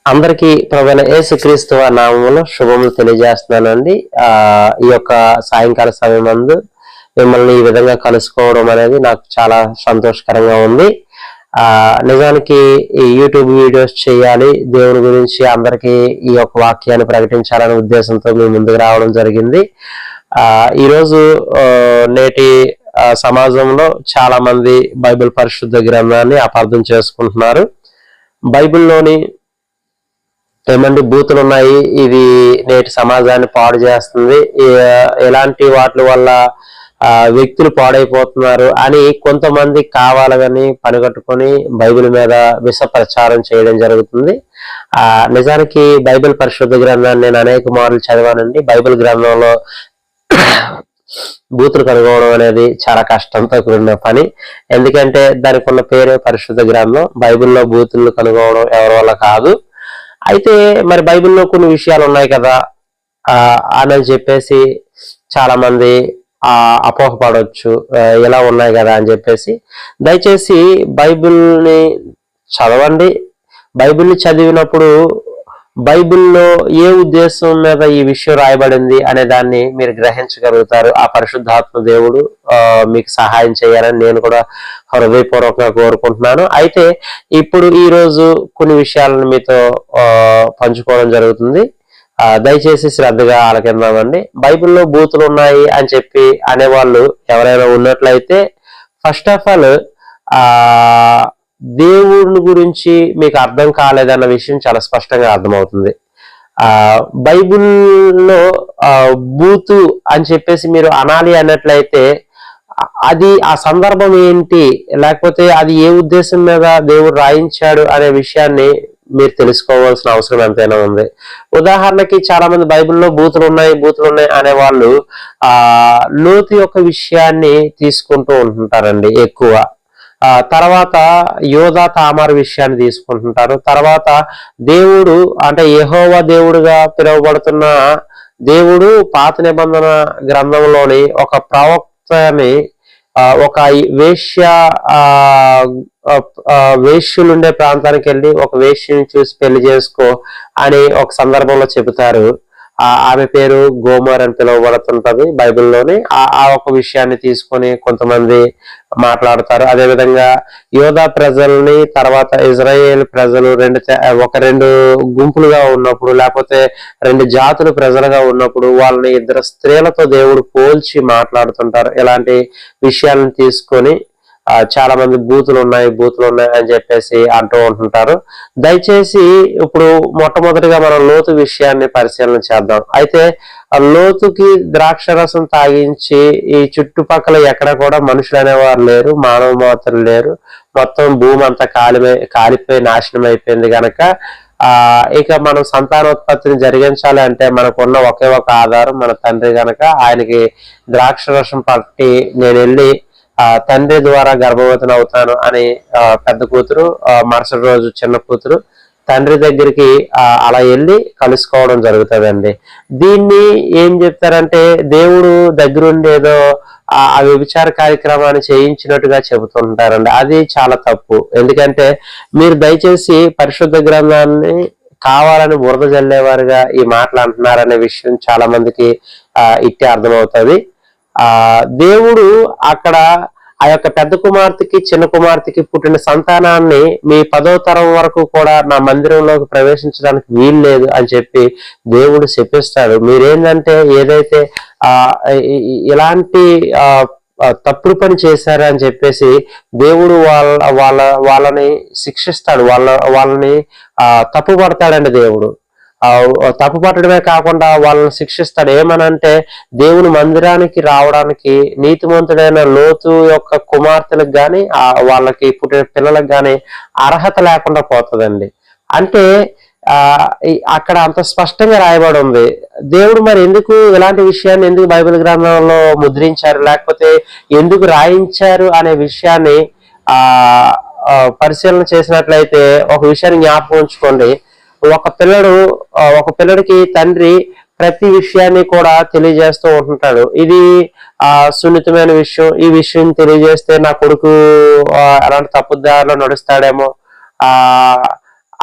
అందరికీ ప్రభువైన యేసుక్రీస్తు నామములో శుభములు తెలియజేస్తున్నానండి. ఈ యొక్క సాయంకాల సమయమందు మిమ్మల్ని ఈ విధంగా కలుసుకోవడం అనేది నాకు చాలా సంతోషకరంగా ఉంది. నిజానికి ఈ యూట్యూబ్ వీడియోస్ చేయాలి, దేవుని గురించి అందరికీ ఈ యొక్క వాక్యాన్ని ప్రకటించాలనే ఉద్దేశంతో మీ ముందుకు రావడం జరిగింది. ఈరోజు నేటి సమాజంలో చాలా మంది బైబిల్ పరిశుద్ధ గ్రంథాన్ని అపార్థం చేసుకుంటున్నారు. బైబిల్లోని ఏమండి బూతులు ఉన్నాయి, ఇది నేటి సమాజాన్ని పాడు చేస్తుంది, ఎలాంటి వాటి వల్ల వ్యక్తులు పాడైపోతున్నారు అని కొంతమంది కావాలని పనిగట్టుకొని బైబిల్ మీద విష ప్రచారం చేయడం జరుగుతుంది. నిజానికి బైబిల్ పరిశుద్ధ గ్రంథాన్ని నేను అనేక మార్లు చదివానండి. బైబిల్ గ్రంథంలో బూతులు కనుగొనడం అనేది చాలా కష్టంతో కూడిన పని. ఎందుకంటే దానికి ఉన్న పేరే పరిశుద్ధ గ్రంథం. బైబిల్లో బూతులు కనుగొనడం ఎవరి వల్ల కాదు. అయితే మరి బైబిల్లో కొన్ని విషయాలు ఉన్నాయి కదా అని చెప్పేసి చాలా మంది అపోహపడవచ్చు, ఎలా ఉన్నాయి కదా అని చెప్పేసి. దయచేసి బైబిల్ని చదవండి. బైబిల్ని చదివినప్పుడు బైబిల్లో ఏ ఉద్దేశం మీద ఈ విషయం రాయబడింది అనే దాన్ని మీరు గ్రహించగలుగుతారు. ఆ పరిశుద్ధాత్మ దేవుడు మీకు సహాయం చేయాలని నేను కూడా హృదయపూర్వకంగా కోరుకుంటున్నాను. అయితే ఇప్పుడు ఈరోజు కొన్ని విషయాలను మీతో పంచుకోవడం జరుగుతుంది. దయచేసి శ్రద్ధగా ఆలకిందామండి. బైబిల్లో బూతులు ఉన్నాయి అని చెప్పి అనేవాళ్ళు ఎవరైనా ఉన్నట్లయితే ఫస్ట్ ఆఫ్ ఆల్ దేవుని గురించి మీకు అర్థం కాలేదన్న విషయం చాలా స్పష్టంగా అర్థమవుతుంది. బైబిల్లో బూతు అని చెప్పేసి మీరు అనాలి అన్నట్లయితే అది ఆ సందర్భం ఏంటి, లేకపోతే అది ఏ ఉద్దేశం మీద దేవుడు రాయించాడు అనే విషయాన్ని మీరు తెలుసుకోవాల్సిన అవసరం ఎంతైనా ఉంది. ఉదాహరణకి చాలా మంది బైబిల్లో బూతులు ఉన్నాయి అనే వాళ్ళు లోతు యొక్క విషయాన్ని తీసుకుంటూ ఉంటుంటారండి ఎక్కువ. తర్వాత యోధా తామారు విషయాన్ని తీసుకుంటుంటారు. తర్వాత దేవుడు అంటే యెహోవా దేవుడుగా పిలువబడుతున్న దేవుడు పాత నిబంధన గ్రంథంలోని ఒక ప్రవక్తని ఒక వేశ్యులుండే ప్రాంతానికి వెళ్ళి ఒక వేశ్యని చూసి పెళ్లి చేసుకో అని ఒక సందర్భంలో చెబుతారు. ఆమె పేరు గోమర్ అని పిలువబడుతుంటది బైబిల్లోని. ఆ ఒక విషయాన్ని తీసుకొని కొంతమంది మాట్లాడతారు. అదేవిధంగా యోధా ప్రజల్ని తర్వాత ఇజ్రాయేల్ ప్రజలు రెండు గుంపులుగా ఉన్నప్పుడు, లేకపోతే రెండు జాతులు ప్రజలుగా ఉన్నప్పుడు వాళ్ళని ఇద్దరు స్త్రీలతో దేవుడు పోల్చి మాట్లాడుతుంటారు. ఇలాంటి విషయాలను తీసుకొని చాలా మంది బూతులు ఉన్నాయి అని చెప్పేసి అంటూ ఉంటుంటారు. దయచేసి ఇప్పుడు మొట్టమొదటిగా మనం లోతు విషయాన్ని పరిశీలన చేద్దాం. అయితే లోతుకి ద్రాక్షరసం తాగించి ఈ చుట్టుపక్కల ఎక్కడ కూడా మనుషులు అనేవారు లేరు, మానవ మాత్రులు లేరు. మొత్తం భూమి అంతా కాలిపోయి నాశనం అయిపోయింది కనుక ఇక మనం సంతానోత్పత్తిని జరిగించాలి అంటే మనకున్న ఒకే ఒక ఆధారం మన తండ్రి కనుక ఆయనకి ద్రాక్షరసం పట్టి నేను వెళ్ళి తండ్రి ద్వారా గర్భవతిని అవుతాను అని పెద్ద కూతురు మరుసటి రోజు చిన్న కూతురు తండ్రి దగ్గరికి అలా వెళ్ళి కలుసుకోవడం జరుగుతుందండి. దీన్ని ఏం చెప్తారంటే దేవుడు దగ్గరుండి ఏదో ఆ వ్యభిచార కార్యక్రమాన్ని చేయించినట్టుగా చెబుతుంటారండి. అది చాలా తప్పు. ఎందుకంటే మీరు దయచేసి పరిశుద్ధ గ్రంథాన్ని కావాలని బురద జల్లేవారుగా ఈ మాటలు అంటున్నారనే విషయం చాలా మందికి ఇట్టే అర్థమవుతుంది. దేవుడు అక్కడ ఆ యొక్క పెద్ద కుమార్తెకి చిన్న కుమార్తెకి పుట్టిన సంతానాన్ని మీ 10వ తరం వరకు కూడా నా మందిరంలోకి ప్రవేశించడానికి వీలు లేదు అని చెప్పి దేవుడు శపిస్తాడు. మీరేంటంటే ఏదైతే ఇలాంటి తప్పుడు పని చేశారు అని చెప్పేసి దేవుడు వాళ్ళని శిక్షిస్తాడు, వాళ్ళని తప్పు పడతాడండి. దేవుడు తప్పు పట్టడమే కాకుండా వాళ్ళని శిక్షిస్తాడు. ఏమనంటే దేవుని మందిరానికి రావడానికి నీతిమంతుడైన లోతు యొక్క కుమార్తెలకు గాని వాళ్ళకి పుట్టిన పిల్లలకు గాని అర్హత లేకుండా పోతుందండి. అంటే అక్కడ అంత స్పష్టంగా రాయబడి ఉంది. దేవుడు మరి ఎందుకు ఇలాంటి విషయాన్ని ఎందుకు బైబిల్ గ్రంథంలో ముద్రించారు, లేకపోతే ఎందుకు రాయించారు అనే విషయాన్ని పరిశీలన చేసినట్లయితే ఒక విషయాన్ని జ్ఞాపకం ఉంచుకోండి. ఒక పిల్లడికి తండ్రి ప్రతి విషయాన్ని కూడా తెలియజేస్తూ ఉంటుంటాడు. ఇది సున్నితమైన విషయం, ఈ విషయం తెలియజేస్తే నా కొడుకు అలాంటి తప్పుదారిలో నడుస్తాడేమో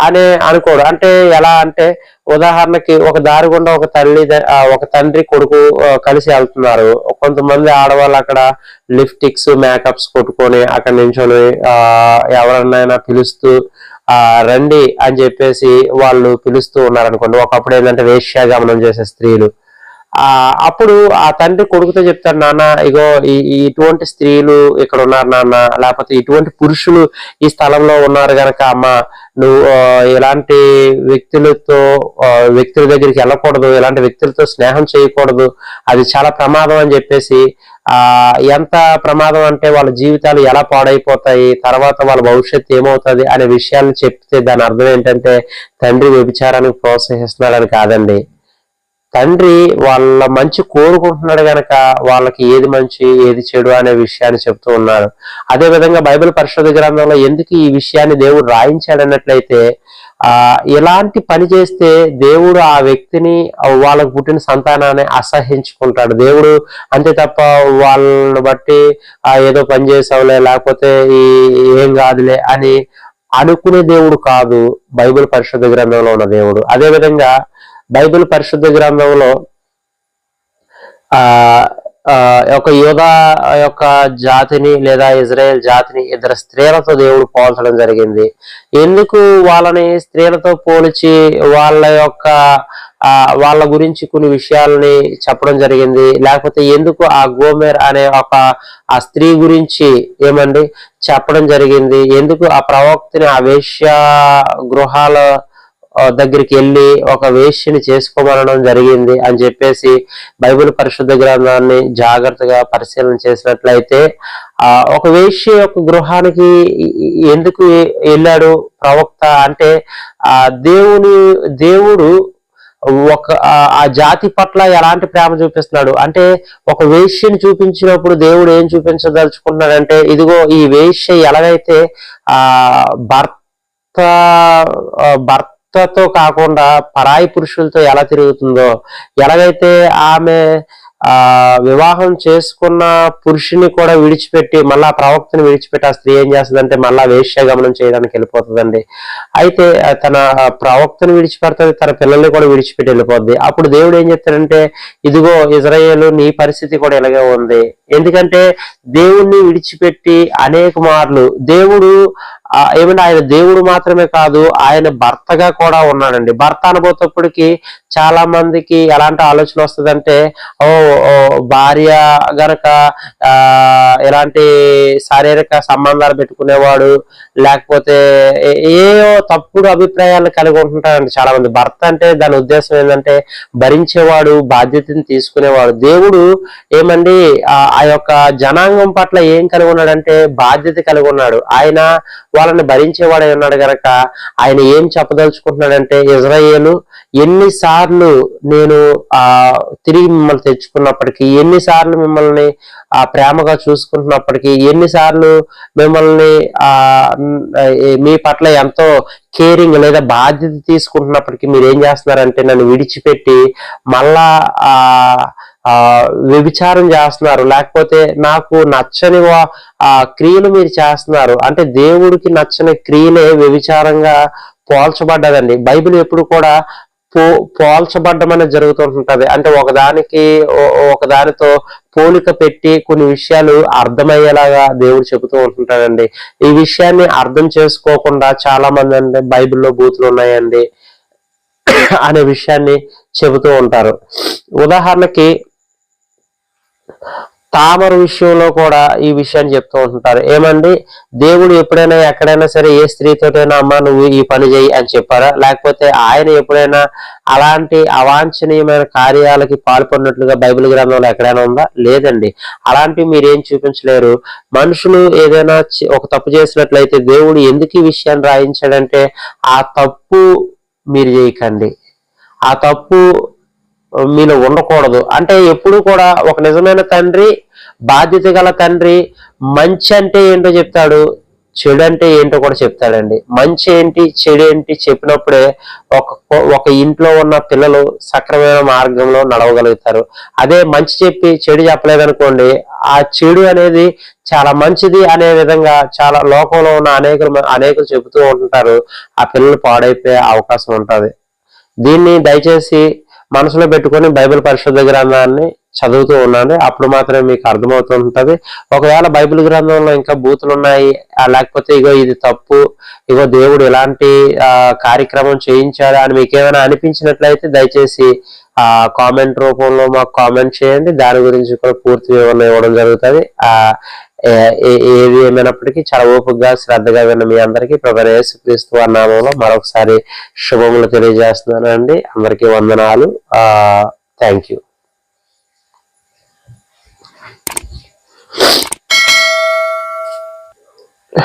అని అనుకోడు. అంటే ఎలా అంటే ఉదాహరణకి ఒక దారి గుండా ఒక తండ్రి కొడుకు కలిసి వెళ్తున్నారు. కొంతమంది ఆడవాళ్ళు అక్కడ లిప్స్టిక్స్ మేకప్స్ కొట్టుకొని అక్కడ నించొని ఎవరినైనా పిలుస్తూ రండి అని చెప్పేసి వాళ్ళు పిలుస్తూ ఉన్నారనుకోండి. ఒకప్పుడు ఏంటంటే వేశ్యాగమనం చేసే స్త్రీలు. అప్పుడు ఆ తండ్రి కొడుకుతో చెప్తాడు, నాన్న ఇగో ఇటువంటి స్త్రీలు ఇక్కడ ఉన్నారు నాన్న, లేకపోతే ఇటువంటి పురుషులు ఈ స్థలంలో ఉన్నారు గనక అమ్మ నువ్వు ఇలాంటి వ్యక్తుల దగ్గరికి వెళ్ళకూడదు, ఇలాంటి వ్యక్తులతో స్నేహం చేయకూడదు, అది చాలా ప్రమాదం అని చెప్పేసి ఎంత ప్రమాదం అంటే వాళ్ళ జీవితాలు ఎలా పాడైపోతాయి, తర్వాత వాళ్ళ భవిష్యత్తు ఏమవుతుంది అనే విషయాలను చెప్తే దాని అర్థం ఏంటంటే తండ్రి వ్యభిచారానికి ప్రోత్సహిస్తున్నాడని కాదండి. తండ్రి వాళ్ళ మంచి కోరుకుంటున్నాడు గనక వాళ్ళకి ఏది మంచి ఏది చెడు అనే విషయాన్ని చెప్తూ ఉన్నారు. అదే విధంగా బైబిల్ పరిశుద్ధ గ్రంథంలో ఎందుకు ఈ విషయాన్ని దేవుడు రాయించాడన్నట్లయితే ఎలాంటి పని చేస్తే దేవుడు ఆ వ్యక్తిని వాళ్ళకు పుట్టిన సంతానాన్ని అసహించుకుంటాడు దేవుడు. అంతే తప్ప వాళ్ళని బట్టి ఏదో పని చేసావులే లేకపోతే ఏం కాదులే అని అనుకునే దేవుడు కాదు బైబిల్ పరిశుద్ధ గ్రంథంలో ఉన్న దేవుడు. అదే విధంగా బైబిల్ పరిశుద్ధ గ్రంథంలో ఒక యోధా యొక్క జాతిని లేదా ఇజ్రాయెల్ జాతిని ఇద్దరు స్త్రీలతో దేవుడు పోల్చడం జరిగింది. ఎందుకు వాళ్ళని స్త్రీలతో పోల్చి వాళ్ళ గురించి కొన్ని విషయాల్ని చెప్పడం జరిగింది, లేకపోతే ఎందుకు ఆ గోమెర్ అనే ఆ స్త్రీ గురించి చెప్పడం జరిగింది, ఎందుకు ఆ ప్రవక్తని ఆ వేశ్య గృహాల దగ్గరికి వెళ్ళి ఒక వేశ్యని చేసుకోమనడం జరిగింది అని చెప్పేసి బైబిల్ పరిశుద్ధ గ్రంథాన్ని జాగ్రత్తగా పరిశీలన చేసినట్లయితే ఒక వేశ్య యొక్క గృహానికి ఎందుకు వెళ్ళాడు ప్రవక్త అంటే దేవుడు ఆ జాతి పట్ల ఎలాంటి ప్రేమ చూపిస్తున్నాడు అంటే ఒక వేశ్యని చూపించినప్పుడు దేవుడు ఏం చూపించదలుచుకుంటున్నాడంటే ఇదిగో ఈ వేశ్య ఎలాగైతే భర్తతో కాకుండా పరాయి పురుషులతో ఎలా తిరుగుతుందో, ఎలాగైతే ఆమె వివాహం చేసుకున్న పురుషుని కూడా విడిచిపెట్టి మళ్ళా ప్రవక్తని విడిచిపెట్టి ఆ స్త్రీ ఏం చేస్తుందంటే మళ్ళా వేశ్యాగమనం చేయడానికి వెళ్ళిపోతుందండి. అయితే తన ప్రవక్తను విడిచిపెడుతుంది, తన పిల్లల్ని కూడా విడిచిపెట్టి వెళ్ళిపోద్ది. అప్పుడు దేవుడు ఏం చెప్తాడంటే ఇదిగో ఇజ్రాయేలు నీ పరిస్థితి కూడా ఇలాగే ఉంది. ఎందుకంటే దేవుణ్ణి విడిచిపెట్టి అనేక మార్లు దేవుడు ఆయన దేవుడు మాత్రమే కాదు ఆయన భర్తగా కూడా ఉన్నాడండి. భర్త అనబోతప్పటికి చాలా మందికి ఎలాంటి ఆలోచన వస్తుందంటే భార్య గనక ఎలాంటి శారీరక సంబంధాలు పెట్టుకునేవాడు లేకపోతే ఏవో తప్పుడు అభిప్రాయాలను కలిగి ఉంటుంటారండి చాలా మంది. భర్త అంటే దాని ఉద్దేశం ఏంటంటే భరించేవాడు, బాధ్యతని తీసుకునేవాడు. దేవుడు ఆ యొక్క జనాంగం పట్ల ఏం కలిగి ఉన్నాడంటే బాధ్యత కలిగి ఉన్నాడు. ఆయన వాళ్ళని భరించేవాడై ఉన్నాడు గనక ఆయన ఏం చెప్పదలుచుకుంటున్నాడంటే ఇజ్రాయేలు ఎన్నిసార్లు నేను తిరిగి మిమ్మల్ని తెచ్చుకున్నప్పటికీ, ఎన్నిసార్లు మిమ్మల్ని ప్రేమగా చూసుకుంటున్నప్పటికీ, ఎన్నిసార్లు మిమ్మల్ని మీ పట్ల ఎంతో కేరింగ్ లేదా బాధ్యత తీసుకుంటున్నప్పటికీ మీరు ఏం చేస్తున్నారంటే నన్ను విడిచిపెట్టి మళ్ళా వ్యభిచారం చేస్తున్నారు, లేకపోతే నాకు నచ్చని క్రియలు మీరు చేస్తున్నారు అంటే దేవుడికి నచ్చని క్రియలే వ్యభిచారంగా పోల్చబడ్డదండి. బైబిల్ ఎప్పుడు కూడా పోల్చబడ్డం అనేది జరుగుతుంటది. అంటే ఒకదానితో పోలిక పెట్టి కొన్ని విషయాలు అర్థమయ్యేలాగా దేవుడు చెబుతూ ఉంటుంటాడండి. ఈ విషయాన్ని అర్థం చేసుకోకుండా చాలా మంది అంటే బైబిల్లో బూతులు ఉన్నాయండి అనే విషయాన్ని చెబుతూ ఉంటారు. ఉదాహరణకి తామర విషయంలో కూడా ఈ విషయాన్ని చెప్తూ ఉంటుంటారు. దేవుడు ఎప్పుడైనా ఎక్కడైనా సరే ఏ స్త్రీతోటైనా అమ్మ నువ్వు ఈ పని చేయి అని చెప్పారా, లేకపోతే ఆయన ఎప్పుడైనా అలాంటి అవాంఛనీయమైన కార్యాలకి పాల్పడినట్లుగా బైబిల్ గ్రంథంలో ఎక్కడైనా ఉందా? లేదండి. అలాంటివి మీరేం చూపించలేరు. మనుషులు ఏదైనా ఒక తప్పు చేసినట్లయితే దేవుడు ఎందుకు ఈ విషయాన్ని రాయించాడంటే ఆ తప్పు మీరు చేయకండి, ఆ తప్పు మీలో ఉండకూడదు. అంటే ఎప్పుడు కూడా ఒక నిజమైన తండ్రి, బాధ్యత గల తండ్రి మంచి అంటే ఏంటో చెప్తాడు, చెడు అంటే ఏంటో కూడా చెప్తాడండి. మంచి ఏంటి చెడు ఏంటి చెప్పినప్పుడే ఒక ఒక ఇంట్లో ఉన్న పిల్లలు సక్రమైన మార్గంలో నడవగలుగుతారు. అదే మంచి చెప్పి చెడు చెప్పలేదనుకోండి, ఆ చెడు అనేది చాలా మంచిది అనే విధంగా చాలా లోకంలో ఉన్న అనేకులు చెబుతూ ఉంటారు. ఆ పిల్లలు పాడైపోయే అవకాశం ఉంటది. దీన్ని దయచేసి మనసులో పెట్టుకొని బైబిల్ పరిశుద్ధ గ్రంథాన్ని చదువుతూ ఉండండి. అప్పుడు మాత్రమే మీకు అర్థమవుతూ ఉంటది. ఒకవేళ బైబిల్ గ్రంథంలో ఇంకా బూతులు ఉన్నాయి, లేకపోతే ఇగో ఇది తప్పు, ఇగో దేవుడు ఎలాంటి కార్యక్రమం చేయించాడు అని మీకు ఏమైనా అనిపించినట్లయితే దయచేసి కామెంట్ రూపంలో మాకు కామెంట్ చేయండి. దాని గురించి కూడా పూర్తి వివరణ ఇవ్వడం జరుగుతుంది. ఏది ఏమైనప్పటికీ చాలా ఓపికగా శ్రద్ధగా విన్న మీ అందరికీ ప్రభువైన యేసుక్రీస్తు వారి నామములో మరొకసారి శుభములు తెలియజేస్తున్నానండి. అందరికీ వందనాలు. Thank you.